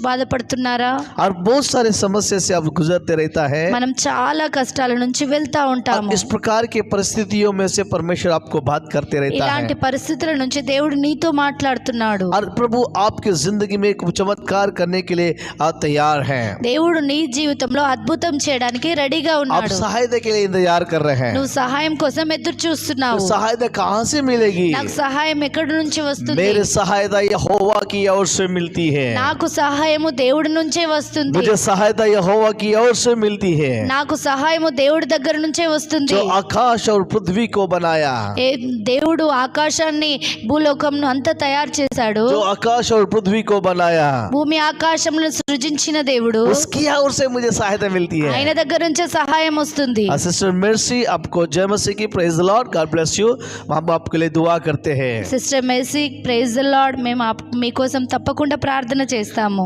బాధపడుతున్నారా? और बहुत सारे समस्या से आप गुजरते रहता है। మనం చాలా కష్టాల నుంచి వెళ్తా ఉంటాము. इस प्रकार के परिस्थितियों में से परमेश्वर आपको बात करते रहता ఇలాంటి है పరిస్థితుల నుంచి దేవుడు నీతో మాట్లాడుతున్నాడు. और प्रभु आपके जिंदगी में एक चमत्कार करने के लिए तैयार हैं। దేవుడు నీ జీవితంలో అద్భుతం చేయడానికి రెడీగా आप ఉన్నాడు. सहायता के लिए इंतजार कर रहे हैं। నువ్వు సహాయం కోసం ఎదురు చూస్తున్నావు. तो सहायता कहाँ से मिलेगी? నాకు సహాయం ఎక్కడి నుంచి వస్తుంది? मेरे सहायता यहोवा की ओर से मिलती है। నాకు సహాయము దేవుడి నుంచే వస్తుంది. मुझे सहायता यहोवा की ओर से मिलती है। నాకు సహాయము దేవుడి దగ్గర నుంచే వస్తుంది. जो आकाश और पृथ्वी को बनाया, దేవుడు ఆకాశాన్ని భూలోకంను అంతా తయారు చేశాడు. जो आकाश और पृथ्वी को बनाया, భూమి ఆకాశములను సృజించిన దేవుడు, उसकी ओर से मुझे सहायता मिलती है। ఆయన దగ్గర నుంచే సహాయం వస్తుంది. सिस्टर मेर्सी, आपको जय मसीह की, praise the Lord, God bless you. हम आपके लिए दुआ करते हैं। Sister Mercy, praise the Lord. మేము మీకోసం తప్పకుండా ప్రార్థన చేస్తాము.